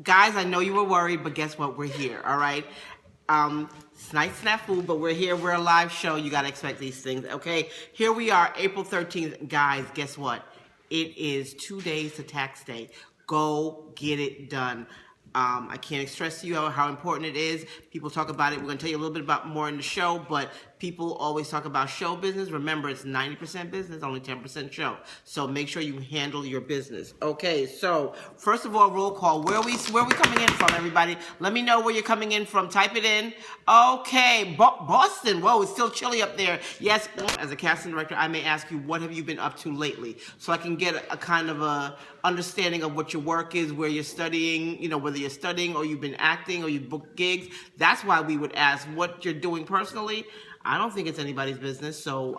Guys, I know you were worried, but guess what? We're here, all right? Snipe snafu, but we're here. We're a live show. You got to expect these things, okay? Here we are, April 13th. Guys, guess what? It is 2 days to tax day. Go get it done. I can't stress to you how important it is. People talk about it. We're going to tell you a little bit about more in the show, but people always talk about show business. Remember, it's 90% business, only 10% show. So make sure you handle your business. Okay, so first of all, roll call. Where are we coming in from, everybody? Let me know where you're coming in from. Type it in. Okay, Boston. Whoa, it's still chilly up there. Yes, as a casting director, I may ask you, what have you been up to lately? So I can get a kind of a understanding of what your work is, where you're studying, you know, whether you're studying or you've been acting or you've booked gigs. That's why we would ask what you're doing personally. I don't think it's anybody's business, so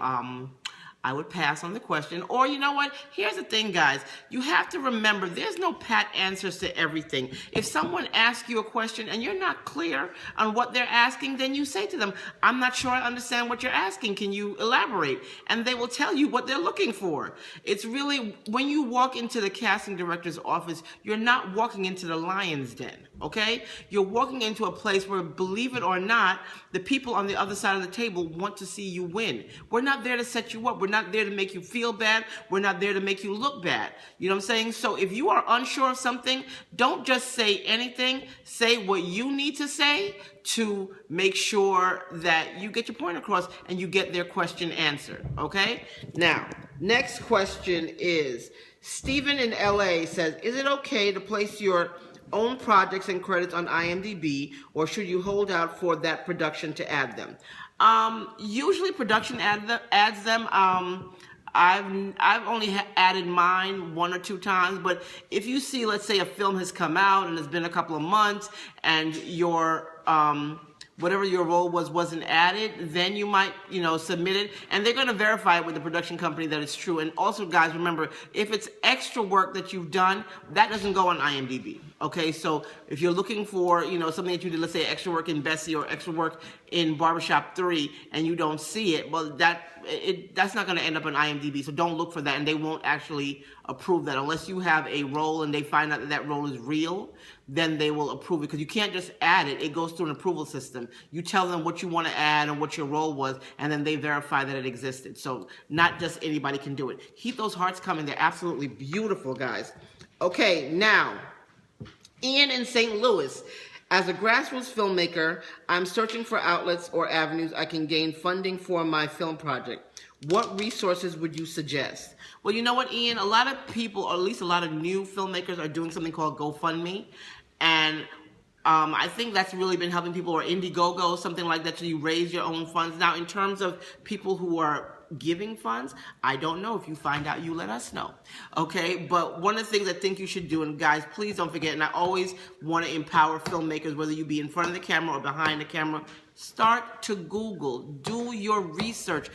I would pass on the question. Or you know what? Here's the thing, guys. You have to remember there's no pat answers to everything. If someone asks you a question and you're not clear on what they're asking, then you say to them, I'm not sure I understand what you're asking. Can you elaborate? And they will tell you what they're looking for. It's really, when you walk into the casting director's office, you're not walking into the lion's den, okay? You're walking into a place where, believe it or not, the people on the other side of the table want to see you win. We're not there to set you up. We're not there to make you feel bad. We're not there to make you look bad. You know what I'm saying? So if you are unsure of something, don't just say anything. Say what you need to say to make sure that you get your point across and you get their question answered, okay? Now, next question is, Stephen in LA says, is it okay to place your own projects and credits on IMDb, or should you hold out for that production to add them? Usually production adds them. I've only added mine 1 or 2 times, but if you see, let's say a film has come out and it's been a couple of months and your whatever your role wasn't added, then you might, you know, submit it, and they're going to verify it with the production company that it's true. And also, guys, remember, if it's extra work that you've done, that doesn't go on IMDb. Okay, so if you're looking for, you know, something that you did, let's say extra work in Bessie or extra work in Barbershop 3, and you don't see it, well, that's not going to end up on IMDb, so don't look for that, and they won't actually approve that. Unless you have a role and they find out that that role is real, then they will approve it, because you can't just add it. It goes through an approval system. You tell them what you want to add and what your role was, and then they verify that it existed. So not just anybody can do it. Keep those hearts coming. They're absolutely beautiful, guys. Okay, now, Ian in St. Louis. As a grassroots filmmaker, I'm searching for outlets or avenues I can gain funding for my film project. What resources would you suggest? Well, you know what, Ian? A lot of people, or at least a lot of new filmmakers, are doing something called GoFundMe. And I think that's really been helping people, or Indiegogo, something like that, so you raise your own funds. Now, in terms of people who are giving funds, I don't know. If you find out, you let us know. Okay, but one of the things I think you should do, and guys, please don't forget, and I always want to empower filmmakers, whether you be in front of the camera or behind the camera, start to Google. Do your research.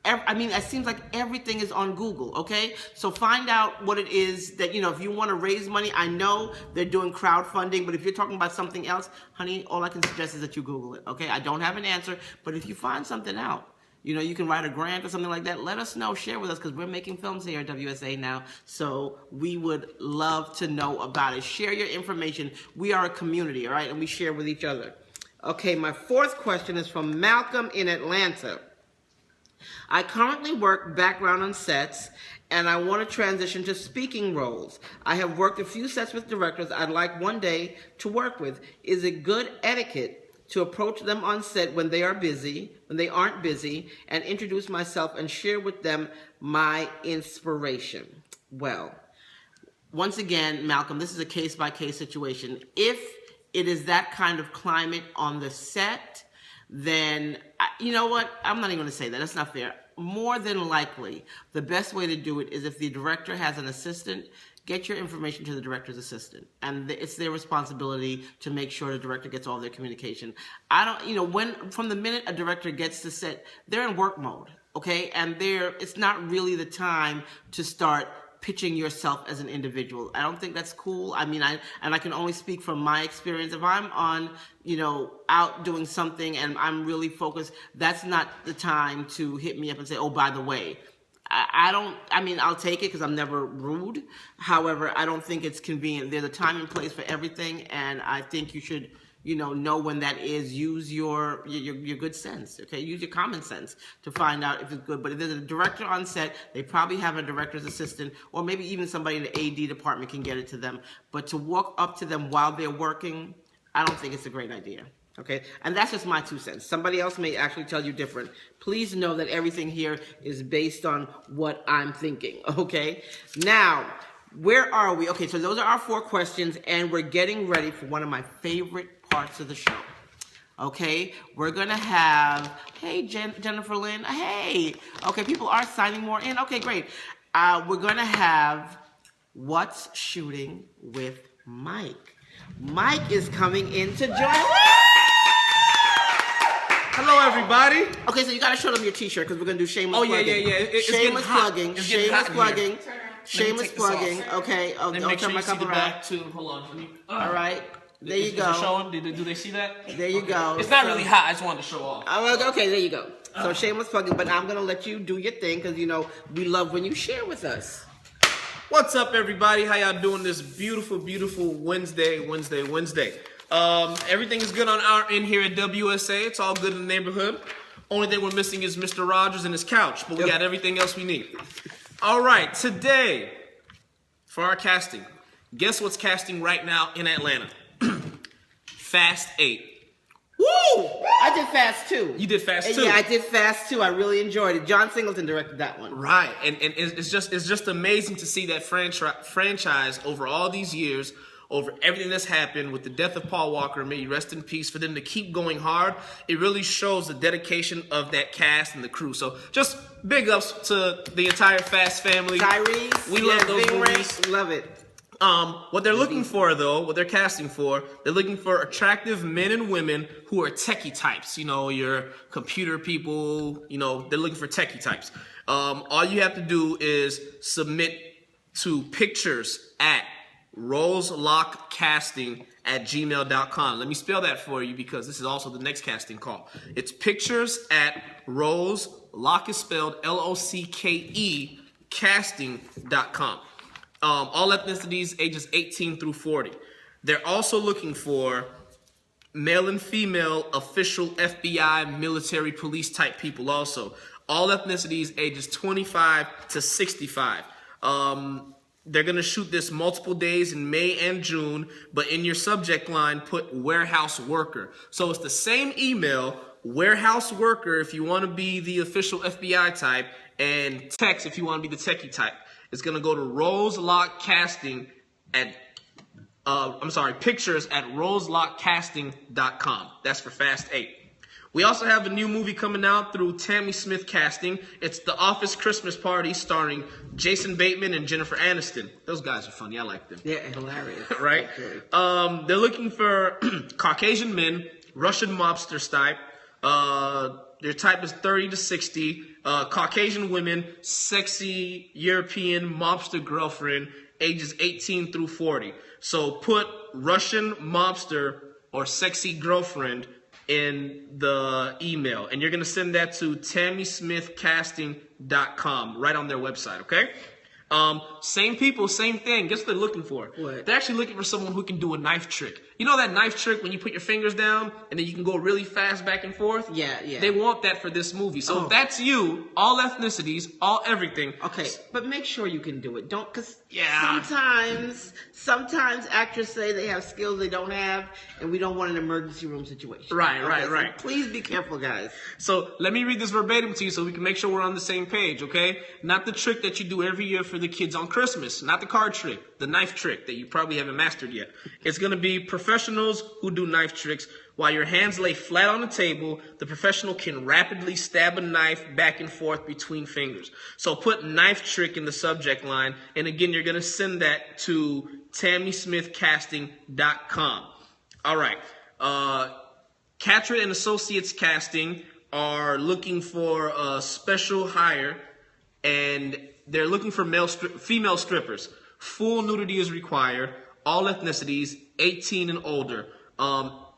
I mean, it seems like everything is on Google, okay? So find out what it is that, you know, if you want to raise money. I know they're doing crowdfunding, but if you're talking about something else, honey, all I can suggest is that you Google it, okay? I don't have an answer, but if you find something out, you know, you can write a grant or something like that, let us know, share with us, because we're making films here at WSA now, so we would love to know about it. Share your information. We are a community, all right, and we share with each other. Okay, my 4th question is from Malcolm in Atlanta. I currently work background on sets, and I want to transition to speaking roles. I have worked a few sets with directors I'd like one day to work with. Is it good etiquette to approach them on set when they are busy, when they aren't busy, and introduce myself and share with them my inspiration? Well, once again, Malcolm, this is a case-by-case situation. If it is that kind of climate on the set, then, you know what? I'm not even going to say that. That's not fair. More than likely, the best way to do it is if the director has an assistant, get your information to the director's assistant. And it's their responsibility to make sure the director gets all their communication. From the minute a director gets to set, they're in work mode, okay? And it's not really the time to start pitching yourself as an individual. I don't think that's cool. I mean, I can only speak from my experience. If I'm on, out doing something and I'm really focused, that's not the time to hit me up and say, oh, by the way, I mean, I'll take it because I'm never rude. However, I don't think it's convenient. There's a time and place for everything, and I think you should, know when that is. Use your good sense, okay? Use your common sense to find out if it's good. But if there's a director on set, they probably have a director's assistant, or maybe even somebody in the AD department can get it to them. But to walk up to them while they're working, I don't think it's a great idea. Okay, and that's just my 2 cents. Somebody else may actually tell you different. Please know that everything here is based on what I'm thinking, okay? Now, where are we? Okay, so those are our 4 questions, and we're getting ready for one of my favorite parts of the show. Okay, we're gonna have, hey, Jennifer Lynn, hey. Okay, people are signing more in. Okay, great. We're gonna have What's Shooting with Mike. Mike is coming in to join. Hello, everybody. Okay, so you gotta show them your T-shirt because we're gonna do shameless plugging. It's shameless plugging. It's Shameless plugging. Shameless take this plugging. off. Okay. Let me make turn sure my you see cup the around. back too. Hold on. Let me, All right. There you is go. it showing? Do they see that? There you go. It's not really hot. I just wanted to show off. Okay, there you go. So shameless plugging, but I'm gonna let you do your thing because we love when you share with us. What's up, everybody? How y'all doing this beautiful, beautiful Wednesday? Everything is good on our end here at WSA. It's all good in the neighborhood. Only thing we're missing is Mr. Rogers and his couch, but we got everything else we need. All right, today, for our casting, guess what's casting right now in Atlanta? Fast 8. Woo! I did Fast 2. You did Fast 2? Yeah, I did Fast 2. I really enjoyed it. John Singleton directed that one. Right, and it's just amazing to see that franchise over all these years, over everything that's happened with the death of Paul Walker, may he rest in peace, for them to keep going hard. It really shows the dedication of that cast and the crew. So just big ups to the entire Fast family. Tyrese, we love those movies. Love it. What they're looking for, though, what they're casting for, they're looking for attractive men and women who are techie types. Your computer people, they're looking for techie types. All you have to do is submit to pictures at roselockcasting@gmail.com. Let me spell that for you because this is also the next casting call. It's pictures at rose, lock is spelled LOCKE, casting.com. All ethnicities ages 18 through 40. They're also looking for male and female official FBI, military, police type people also. All ethnicities ages 25 to 65. They're going to shoot this multiple days in May and June, but in your subject line, put warehouse worker. So it's the same email, warehouse worker if you want to be the official FBI type, and text if you want to be the techie type. It's going to go to roselockcasting pictures at roselockcasting.com. That's for Fast 8. We also have a new movie coming out through Tammy Smith Casting. It's The Office Christmas Party starring Jason Bateman and Jennifer Aniston. Those guys are funny. I like them. Yeah, hilarious. Right? They're looking for Caucasian men, Russian mobster type. Their type is 30 to 60. Caucasian women, sexy European mobster girlfriend, ages 18 through 40. So put Russian mobster or sexy girlfriend in the email, and you're going to send that to tammysmithcasting.com right on their website, okay? Same people, same thing. Guess what they're looking for? What? They're actually looking for someone who can do a knife trick. You know that knife trick when you put your fingers down and then you can go really fast back and forth? Yeah. They want that for this movie. So if that's you, all ethnicities, all everything. Okay, but make sure you can do it. Don't, because Yeah. sometimes actors say they have skills they don't have, and we don't want an emergency room situation. Right. So please be careful, guys. So let me read this verbatim to you so we can make sure we're on the same page, okay? Not the trick that you do every year for the kids on Christmas. Not the card trick. The knife trick that you probably haven't mastered yet. It's going to be professionals who do knife tricks. While your hands lay flat on the table, the professional can rapidly stab a knife back and forth between fingers. So put knife trick in the subject line. And again, you're going to send that to tammysmithcasting.com. All right. Catred and Associates Casting are looking for a special hire, and they're looking for female strippers. Full nudity is required. All ethnicities, 18 and older.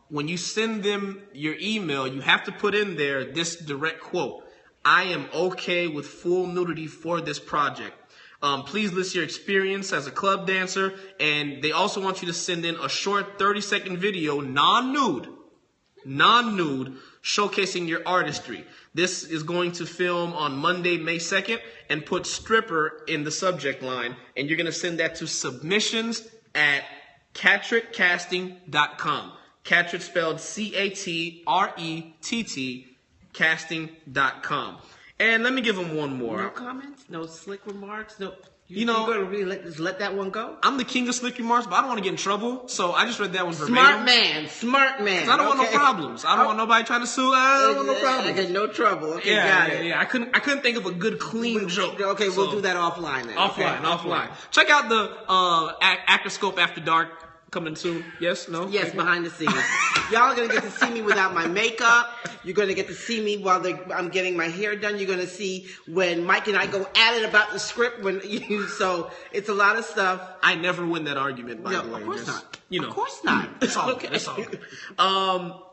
When you send them your email, you have to put in there this direct quote. I am okay with full nudity for this project. Please list your experience as a club dancer, and they also want you to send in a short 30-second video, non-nude, showcasing your artistry. This is going to film on Monday, May 2nd, and put stripper in the subject line, and you're going to send that to submissions@catrittcasting.com. Catritt spelled Catrett, casting.com. And let me give them one more. No comments? No slick remarks? No. You know, you're gonna really just let that one go? I'm the king of slick remarks, but I don't want to get in trouble, so I just read that one verbatim. Smart man. I don't want no problems. I don't want nobody trying to sue. I don't want no problems. Okay, no trouble. Okay, got it. Yeah. I couldn't think of a good clean joke. Okay, we'll do that offline then. Offline. Check out the ActorScope After Dark coming soon. Yes? No? Yes, behind the scenes. Y'all are going to get to see me without my makeup. You're going to get to see me while I'm getting my hair done. You're going to see when Mike and I go at it about the script. So it's a lot of stuff. I never win that argument, by the way. Of course not. You know. Of course not. It's all good. It's all good.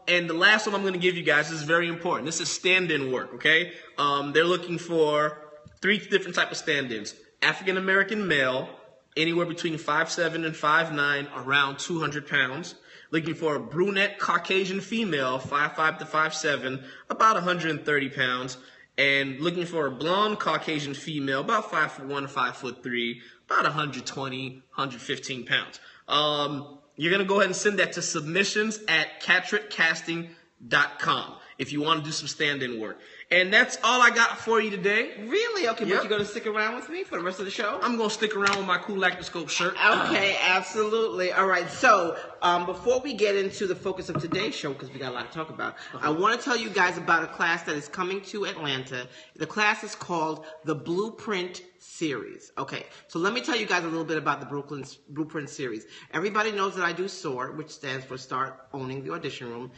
And the last one I'm going to give you guys is very important. This is stand-in work, okay? They're looking for 3 different types of stand-ins. African-American male, anywhere between 5'7" and 5'9", around 200 pounds. Looking for a brunette Caucasian female, 5'5" to 5'7", about 130 pounds. And looking for a blonde Caucasian female, about 5'1", 5'3", about 120, 115 pounds. You're going to go ahead and send that to submissions@catrittcasting.com if you want to do some stand-in work. And that's all I got for you today. Really? Okay, Yep. but you're going to stick around with me for the rest of the show? I'm going to stick around with my cool ActorScope shirt. Okay, absolutely. All right, so before we get into the focus of today's show, because we got a lot to talk about, I want to tell you guys about a class that is coming to Atlanta. The class is called the Blueprint Series. Okay, so let me tell you guys a little bit about the Blueprint Series. Everybody knows that I do SOAR, which stands for Start Owning the Audition Room.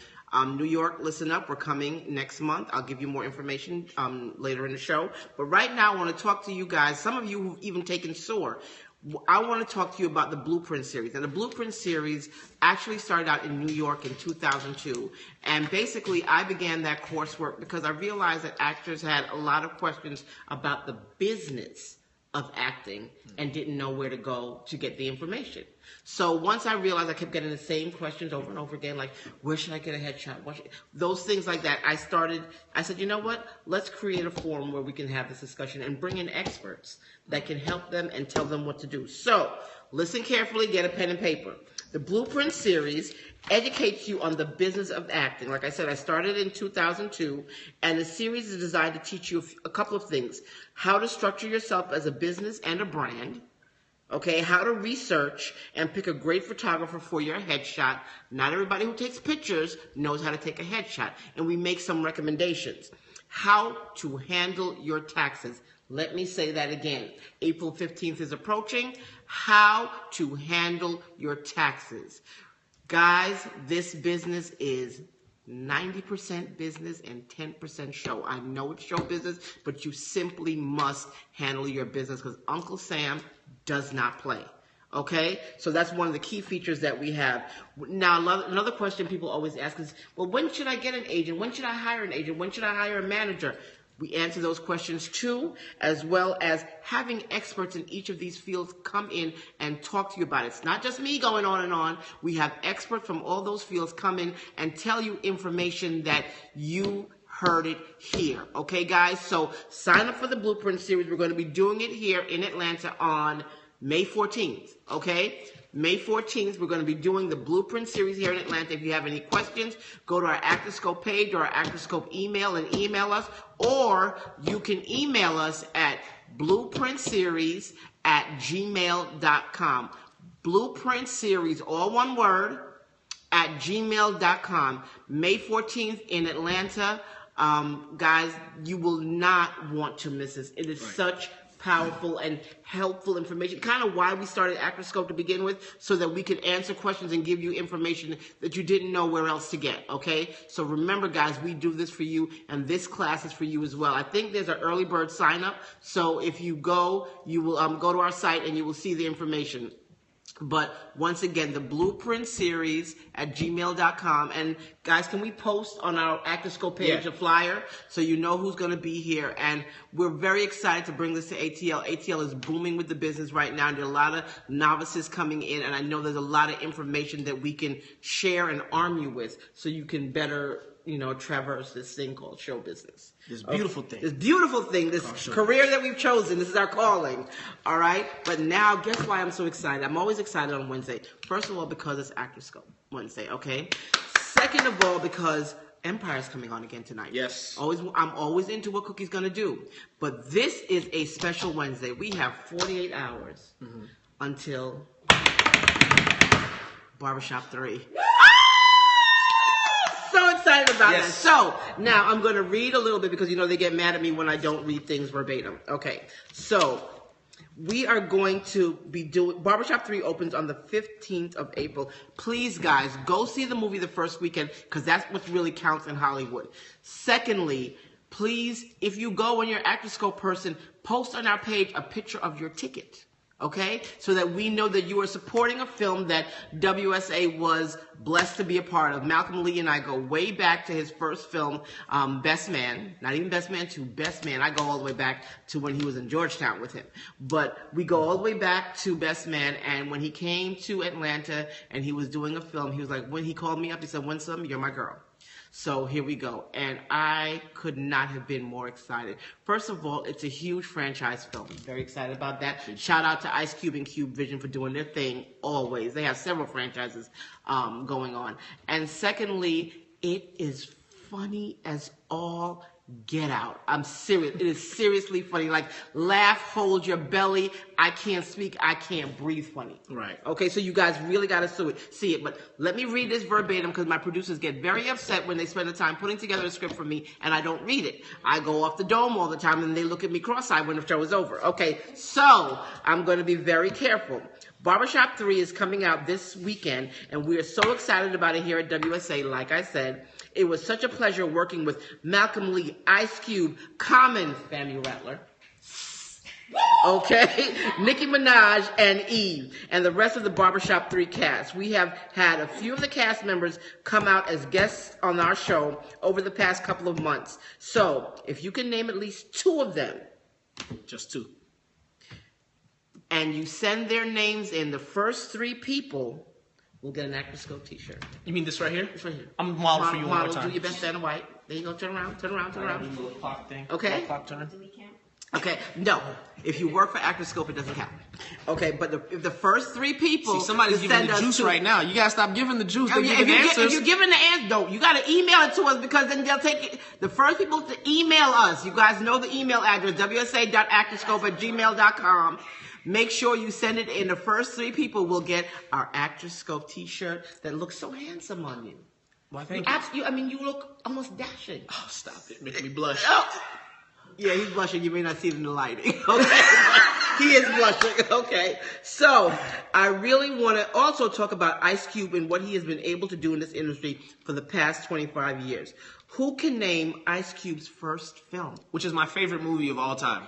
New York, listen up. We're coming next month. I'll give you more information later in the show. But right now, I want to talk to you guys, some of you who've even taken SOAR. I want to talk to you about the Blueprint Series. And the Blueprint Series actually started out in New York in 2002. And basically, I began that coursework because I realized that actors had a lot of questions about the business of acting and didn't know where to go to get the information. So once I realized I kept getting the same questions over and over again, like, where should I get a headshot? Those things like that, I said, you know what? Let's create a forum where we can have this discussion and bring in experts that can help them and tell them what to do. So listen carefully, get a pen and paper. The Blueprint Series educates you on the business of acting. Like I said, I started in 2002, and the series is designed to teach you a couple of things. How to structure yourself as a business and a brand. Okay, how to research and pick a great photographer for your headshot. Not everybody who takes pictures knows how to take a headshot, and we make some recommendations. How to handle your taxes. Let me say that again. April 15th is approaching. How to handle your taxes. Guys, this business is 90% business and 10% show. I know it's show business, but you simply must handle your business because Uncle Sam does not play. Okay? So that's one of the key features that we have. Now, another question people always ask is, well, when should I get an agent? When should I hire an agent? When should I hire a manager? We answer those questions too, as well as having experts in each of these fields come in and talk to you about it. It's not just me going on and on. We have experts from all those fields come in and tell you information that you heard it here. Okay, guys? So sign up for the Blueprint Series. We're going to be doing it here in Atlanta on May 14th. Okay? May 14th, we're going to be doing the Blueprint Series here in Atlanta. If you have any questions, go to our ActorScope page or our ActorScope email and email us. Or you can email us at blueprintseries@gmail.com. Blueprint Series, all one word, @gmail.com. May 14th in Atlanta. Guys, you will not want to miss this. It is such powerful and helpful information. Kind of why we started ActorScope to begin with, so that we could answer questions and give you information that you didn't know where else to get, okay? So remember, guys, we do this for you, and this class is for you as well. I think there's an early bird sign up, so if you go, you will go to our site and you will see the information. But once again, the blueprint series at gmail.com. And guys, can we post on our ActorScope page a flyer so you know who's going to be here? And we're very excited to bring this to ATL. ATL is booming with the business right now. There are a lot of novices coming in, and I know there's a lot of information that we can share and arm you with so you can better, traverse this thing called show business. This beautiful thing. This beautiful thing, this career that we've chosen. This is our calling. All right? But now, guess why I'm so excited? I'm always excited on Wednesday. First of all, because it's ActorScope Wednesday, okay? Second of all, because Empire's coming on again tonight. Yes. I'm always into what Cookie's going to do. But this is a special Wednesday. We have 48 hours until Barbershop 3. So excited about that. So now I'm going to read a little bit because they get mad at me when I don't read things verbatim. Okay, so we are going to be doing Barbershop 3 opens on the 15th of April. Please, guys, go see the movie the first weekend because that's what really counts in Hollywood. Secondly, please, if you go and you're an ActorScope person, post on our page a picture of your ticket. Okay? So that we know that you are supporting a film that WSA was blessed to be a part of. Malcolm Lee and I go way back to his first film, Best Man. Not even Best Man 2, Best Man. I go all the way back to when he was in Georgetown with him. But we go all the way back to Best Man, and when he came to Atlanta and he was doing a film, he was like, when he called me up, he said, Winsome, you're my girl. So here we go. And I could not have been more excited. First of all, it's a huge franchise film. I'm very excited about that. Shout out to Ice Cube and Cube Vision for doing their thing always. They have several franchises going on. And secondly, it is funny as all get out. I'm serious. It is seriously funny. Like, laugh, hold your belly. I can't speak. I can't breathe funny. Right. Okay, so you guys really got to see it. But let me read this verbatim because my producers get very upset when they spend the time putting together a script for me and I don't read it. I go off the dome all the time and they look at me cross-eyed when the show is over. Okay, so I'm going to be very careful. Barbershop 3 is coming out this weekend, and we are so excited about it here at WSA. Like I said, it was such a pleasure working with Malcolm Lee, Ice Cube, Common, Family Rattler, okay, Nicki Minaj, and Eve, and the rest of the Barbershop 3 cast. We have had a few of the cast members come out as guests on our show over the past couple of months. So, if you can name at least 2 of them. Just 2. And you send their names in, the first 3 people will get an ActorScope t-shirt. You mean this right here? It's right here. I'm modeling for you one more time. Do your best, Santa White. There you go. Turn around. Do the clock thing. Okay. Clock turn. Okay. No. If you work for ActorScope, it doesn't count. Okay, but if the first 3 people... See, somebody's giving the juice right now. You gotta stop giving the juice. They're giving answers. If you're giving the answer, no, you gotta email it to us because then they'll take it. The first people to email us, you guys know the email address, wsa.actorscope@gmail.com. Make sure you send it in. The first 3 people will get our ActorScope t-shirt that looks so handsome on you. Why, thank you. You look almost dashing. Oh, stop it. Making me blush. Oh. Yeah, he's blushing. You may not see it in the lighting. Okay. He is blushing. Okay. So, I really want to also talk about Ice Cube and what he has been able to do in this industry for the past 25 years. Who can name Ice Cube's first film? Which is my favorite movie of all time.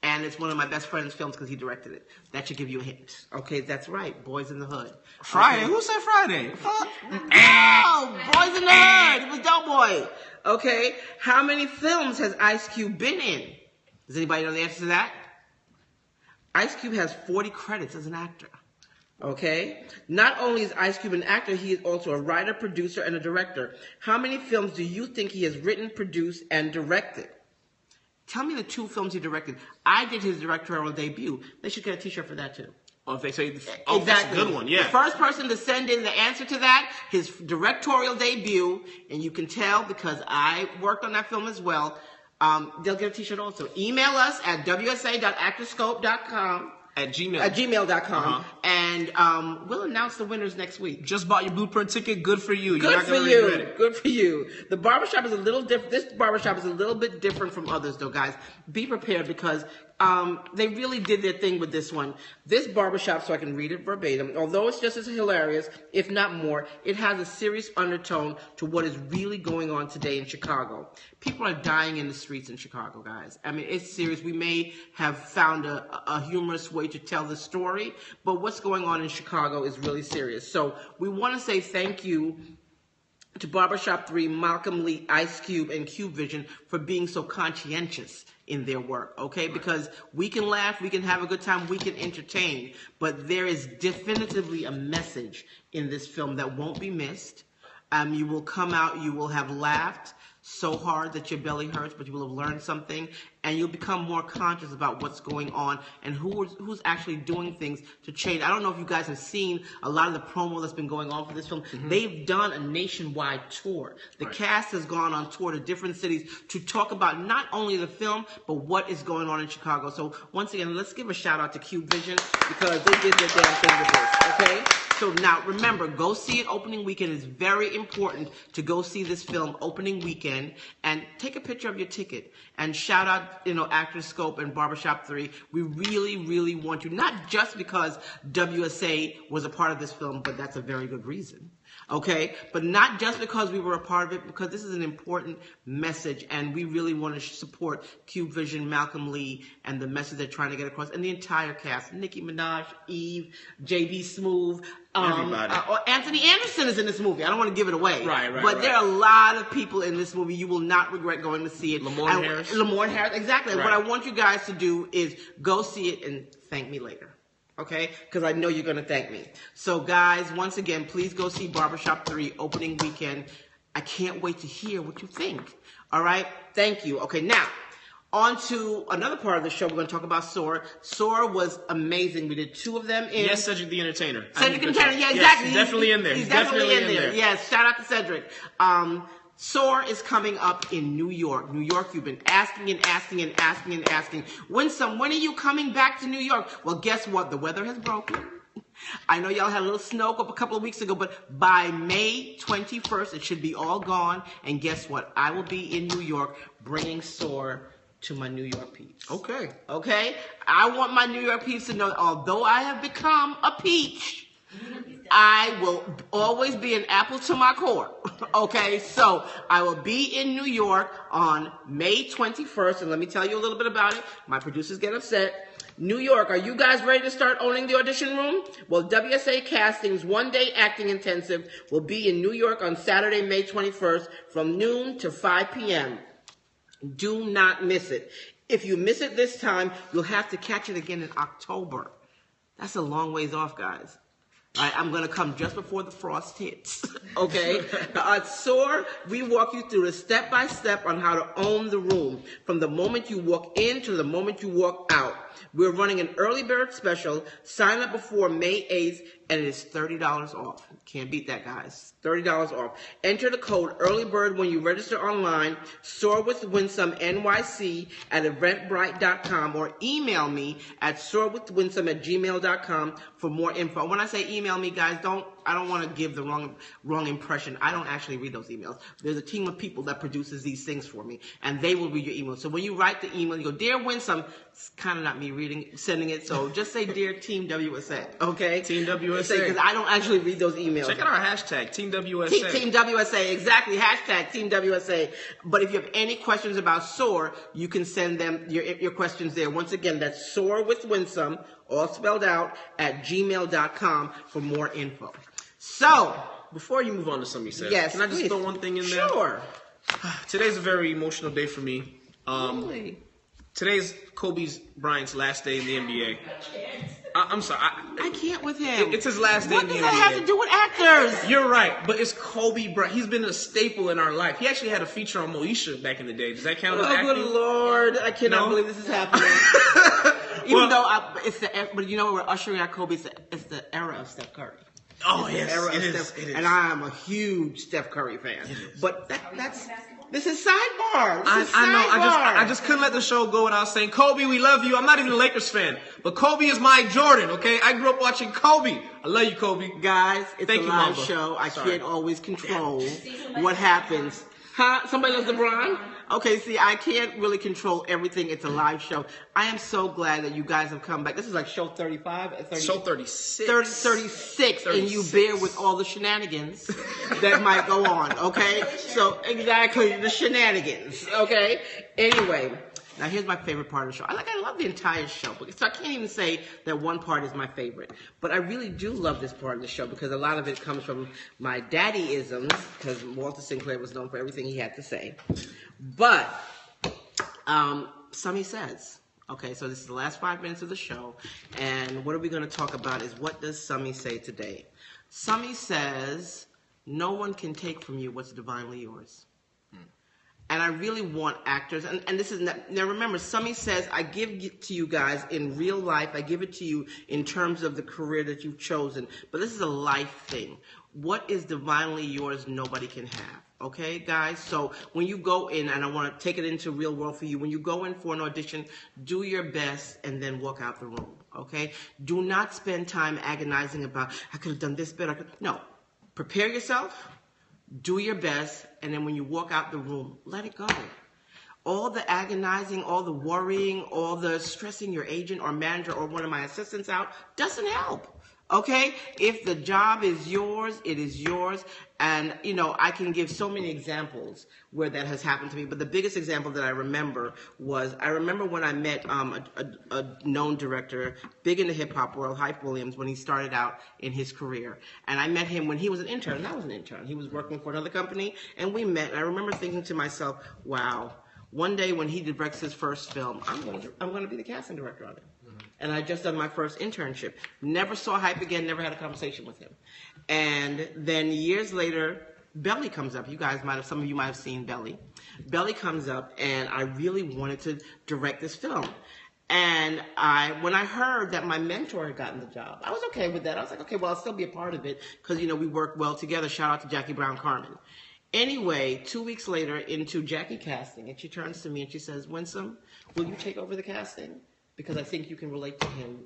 And it's one of my best friend's films because he directed it. That should give you a hint. Okay, that's right. Boys in the Hood. Friday? Okay. Who said Friday? Oh, Boys in the Hood. It was Doughboy. Okay. How many films has Ice Cube been in? Does anybody know the answer to that? Ice Cube has 40 credits as an actor. Okay? Not only is Ice Cube an actor, he is also a writer, producer, and a director. How many films do you think he has written, produced, and directed? Tell me the 2 films he directed. I did his directorial debut. They should get a t-shirt for that too. Oh, if they say, Exactly. That's a good one, yeah. The first person to send in the answer to that, his directorial debut, and you can tell because I worked on that film as well, they'll get a t-shirt also. Email us at wsa.actorscope.com. At Gmail. At gmail.com. And we'll announce the winners next week. Just bought your Blueprint ticket. Good for you. You're Good not for gonna you. regret it. Good for you. The barbershop is a little different. This barbershop is a little bit different from others, though, guys. Be prepared because they really did their thing with this one. This barbershop, so I can read it verbatim, although it's just as hilarious, if not more, it has a serious undertone to what is really going on today in Chicago. People are dying in the streets in Chicago, guys. I mean, it's serious. We may have found a humorous way to tell the story, but what's going on in Chicago is really serious. So we want to say thank you to Barbershop 3, Malcolm Lee, Ice Cube, and Cube Vision for being so conscientious in their work, okay? Because we can laugh, we can have a good time, we can entertain, but there is definitively a message in this film that won't be missed. You will come out, you will have laughed so hard that your belly hurts, but you will have learned something, and you'll become more conscious about what's going on and who's actually doing things to change. I don't know if you guys have seen a lot of the promo that's been going on for this film. They've done a nationwide tour. The cast has gone on tour to different cities to talk about not only the film, but what is going on in Chicago. So once again, let's give a shout out to Cube Vision because they did their damn thing with this, okay? So now, remember, go see it opening weekend. It's very important to go see this film opening weekend and take a picture of your ticket and shout out, ActorScope and Barbershop 3. We really, really want you, not just because WSA was a part of this film, but that's a very good reason. Okay, but not just because we were a part of it, because this is an important message, and we really want to support Cube Vision, Malcolm Lee, and the message they're trying to get across, and the entire cast: Nicki Minaj, Eve, JB Smooth, Anthony Anderson is in this movie. I don't want to give it away, but there are a lot of people in this movie. You will not regret going to see it. Lamorne Harris, exactly. Right. What I want you guys to do is go see it and thank me later. Okay? Because I know you're going to thank me. So, guys, once again, please go see Barbershop 3 opening weekend. I can't wait to hear what you think. All right? Thank you. Okay, now, on to another part of the show. We're going to talk about Soar. Soar was amazing. We did 2 of them in... Yes, Cedric the Entertainer. Cedric the Entertainer, yeah, exactly. He's definitely in there. He's definitely in there. Yes, shout out to Cedric. Soar is coming up in New York. New York, you've been asking and asking and asking and asking. When are you coming back to New York? Well, guess what? The weather has broken. I know y'all had a little snow up a couple of weeks ago, but by May 21st, it should be all gone. And guess what? I will be in New York bringing Soar to my New York peeps. Okay. Okay? I want my New York peeps to know, although I have become a peach, I will always be an apple to my core. Okay, so I will be in New York on May 21st, and let me tell you a little bit about it. My producers get upset. New York, are you guys ready to start owning the audition room? Well, WSA Casting's one-day acting intensive will be in New York on Saturday, May 21st from noon to 5 p.m. Do not miss it. If you miss it this time, you'll have to catch it again in October. That's a long ways off, guys. All right, I'm going to come just before the frost hits, okay? At SOAR, we walk you through the step-by-step on how to own the room from the moment you walk in to the moment you walk out. We're running an early bird special. Sign up before May 8th, and it is $30 off. Can't beat that, guys. $30 off. Enter the code EARLYBIRD when you register online, SoarWithWinsomNYC at eventbrite.com, or email me at soarwithwinsome@gmail.com for more info. When I say email me, guys, I don't want to give the wrong impression. I don't actually read those emails. There's a team of people that produces these things for me, and they will read your email. So when you write the email, you go, Dear Winsome, it's kind of not me sending it, so just say Dear Team WSA, okay? Team WSA. Because I don't actually read those emails. Check out our hashtag, Team WSA. Team WSA, exactly. Hashtag Team WSA. But if you have any questions about SOAR, you can send them your questions there. Once again, that's SOAR with Winsome, all spelled out, at gmail.com for more info. So, before you move on to something you said, yes, can I just throw one thing in there? Sure. Today's a very emotional day for me. Really? Today's Kobe Bryant's last day in the NBA. I'm sorry. I can't with him. It's his last day in the NBA. What does that have to do with actors? You're right, but it's Kobe Bryant. He's been a staple in our life. He actually had a feature on Moesha back in the day. Does that count as acting? Oh, good Lord. I cannot believe this is happening. But you know what, we're ushering out Kobe. It's the era of Steph Curry. Oh, yes, it is. And I am a huge Steph Curry fan. But this is sidebar. I know. I just couldn't let the show go without saying, Kobe, we love you. I'm not even a Lakers fan, but Kobe is my Jordan, okay? I grew up watching Kobe. I love you, Kobe. Guys, it's a live show. I can't always control what happens. Huh? Somebody loves LeBron? Okay, see, I can't really control everything. It's a live show. I am so glad that you guys have come back. This is like show 35? Show 36. 36, and you bear with all the shenanigans that might go on, okay? So, exactly, the shenanigans, okay? Anyway, now here's my favorite part of the show. I love the entire show, so I can't even say that one part is my favorite. But I really do love this part of the show because a lot of it comes from my daddy-isms, because Walter Sinclair was known for everything he had to say. But, Summy Says. Okay, so this is the last 5 minutes of the show, and what are we going to talk about is what does Summy say today? Summy says, no one can take from you what's divinely yours. And I really want actors, and this is, now remember, Summy says, I give it to you guys in real life, I give it to you in terms of the career that you've chosen, but this is a life thing. What is divinely yours, nobody can have. Okay, guys? So when you go in, and I want to take it into real world for you, when you go in for an audition, do your best and then walk out the room. Okay? Do not spend time agonizing about, I could have done this better. No. Prepare yourself, do your best, and then when you walk out the room, let it go. All the agonizing, all the worrying, all the stressing your agent or manager or one of my assistants out doesn't help. Okay? If the job is yours, it is yours. And, you know, I can give so many examples where that has happened to me. But the biggest example that I remember was, I remember when I met a known director, big in the hip-hop world, Hype Williams, when he started out in his career. And I met him when he was an intern, and I was an intern. He was working for another company, and we met. And I remember thinking to myself, wow, one day when he directs his first film, I'm going to be the casting director on it. And I just done my first internship. Never saw Hype again, never had a conversation with him. And then years later, Belly comes up. You guys some of you might have seen Belly. Belly comes up, and I really wanted to direct this film. And when I heard that my mentor had gotten the job, I was okay with that. I was like, okay, well, I'll still be a part of it because, you know, we work well together. Shout out to Jackie Brown Carmen. Anyway, 2 weeks later into Jackie casting, and she turns to me and she says, Winsome, will you take over the casting? Because I think you can relate to him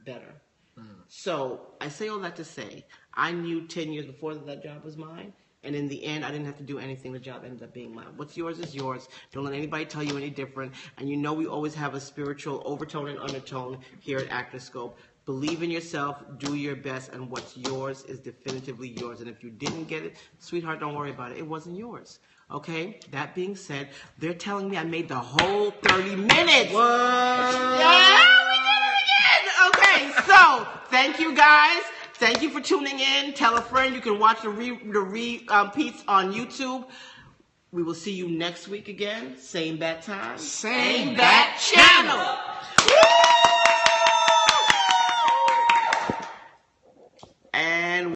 better. So I say all that to say, I knew 10 years before that job was mine, and in the end, I didn't have to do anything. The job ended up being mine. What's yours is yours. Don't let anybody tell you any different. And you know we always have a spiritual overtone and undertone here at ActorScope. Believe in yourself, do your best, and what's yours is definitively yours. And if you didn't get it, sweetheart, don't worry about it. It wasn't yours. Okay? That being said, they're telling me I made the whole 30 minutes. What? Yeah, we did it again. Okay, so thank you guys. Thank you for tuning in. Tell a friend. You can watch the repeats on YouTube. We will see you next week again. Same bat time. Same bat channel. Woo!